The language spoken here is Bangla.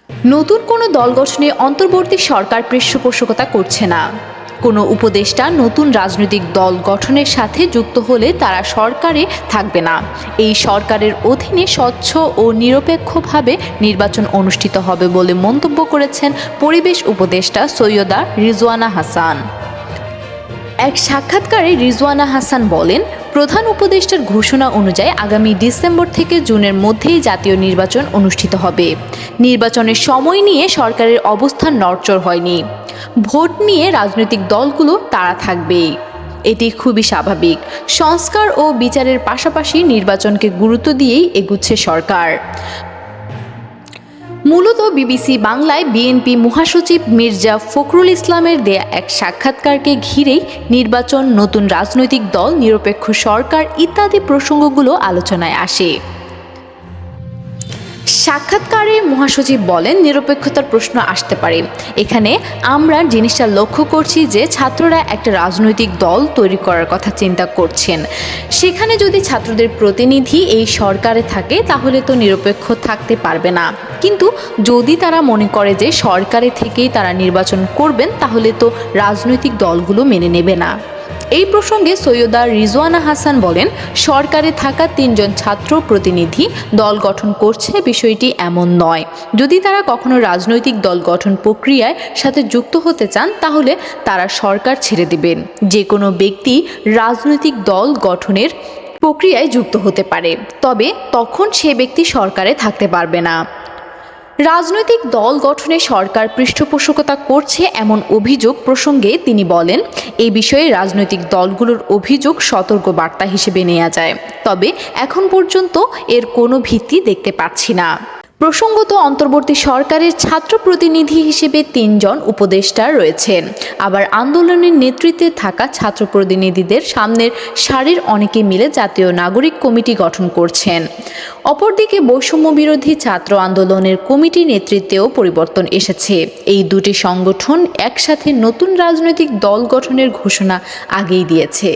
নতুন কোনো দল গঠনে অন্তর্বর্তী সরকার পৃষ্ঠপোষকতা করছে না। কোনো উপদেষ্টা নতুন রাজনৈতিক দল গঠনের সাথে যুক্ত হলে তারা সরকারে থাকবে না। এই সরকারের অধীনে স্বচ্ছ ও নিরপেক্ষভাবে নির্বাচন অনুষ্ঠিত হবে বলে মন্তব্য করেছেন পরিবেশ উপদেষ্টা সৈয়দা রিজওয়ানা হাসান। এক সাক্ষাৎকারে রিজওয়ানা হাসান বলেন, প্রধান উপদেষ্টার ঘোষণা অনুযায়ী আগামী ডিসেম্বর থেকে জুনের মধ্যেই জাতীয় নির্বাচন অনুষ্ঠিত হবে। নির্বাচনের সময় নিয়ে সরকারের অবস্থান নড়চড় হয়নি। ভোট নিয়ে রাজনৈতিক দলগুলো তাড়া থাকবেই, এটি খুবই স্বাভাবিক। সংস্কার ও বিচারের পাশাপাশি নির্বাচনকে গুরুত্ব দিয়েই এগুচ্ছে সরকার। মূলত বিবিসি বাংলায় বিএনপি মহাসচিব মির্জা ফখরুল ইসলামের দেয়া এক সাক্ষাৎকারকে ঘিরেই নির্বাচন, নতুন রাজনৈতিক দল, নিরপেক্ষ সরকার ইত্যাদি প্রসঙ্গগুলো আলোচনায় আসে। সাক্ষাৎকারে মহাসচিব বলেন, নিরপেক্ষতার প্রশ্ন আসতে পারে। এখানে আমরা জিনিসটা লক্ষ্য করছি যে ছাত্ররা একটা রাজনৈতিক দল তৈরি করার কথা চিন্তা করছেন। সেখানে যদি ছাত্রদের প্রতিনিধি এই সরকারে থাকে তাহলে তো নিরপেক্ষ থাকতে পারবে না। কিন্তু যদি তারা মনে করে যে সরকারে থেকেই তারা নির্বাচন করবেন তাহলে তো রাজনৈতিক দলগুলো মেনে নেবে না। এই প্রসঙ্গে সৈয়দা রিজওয়ানা হাসান বলেন, সরকারে থাকা ৩ জন ছাত্র প্রতিনিধি দল গঠন করছে বিষয়টি এমন নয়। যদি তারা কখনো রাজনৈতিক দল গঠন প্রক্রিয়ায় সাথে যুক্ত হতে চান তাহলে তারা সরকার ছেড়ে দেবেন। যে কোনো ব্যক্তি রাজনৈতিক দল গঠনের প্রক্রিয়ায় যুক্ত হতে পারে, তবে তখন সে ব্যক্তি সরকারে থাকতে পারবে না। রাজনৈতিক দল গঠনে সরকার পৃষ্ঠপোষকতা করছে এমন অভিযোগ প্রসঙ্গে তিনি বলেন, এই বিষয়ে রাজনৈতিক দলগুলোর অভিযোগ সতর্ক বার্তা হিসেবে নেওয়া যায়, তবে এখন পর্যন্ত এর কোনো ভিত্তি দেখতে পাচ্ছি না। প্রসঙ্গত, অন্তর্বর্তী সরকারের ছাত্র প্রতিনিধি হিসেবে ৩ জন উপদেষ্টা রয়েছেন। আবার আন্দোলনের নেতৃত্বে থাকা ছাত্র প্রতিনিধিদের সামনের সারির অনেকে মিলে জাতীয় নাগরিক কমিটি গঠন করছেন। অপরদিকে বৈষম্য বিরোধী ছাত্র আন্দোলনের কমিটি নেতৃত্বেও পরিবর্তন এসেছে। এই দুটি সংগঠন একসাথে নতুন রাজনৈতিক দল গঠনের ঘোষণা আগেই দিয়েছে।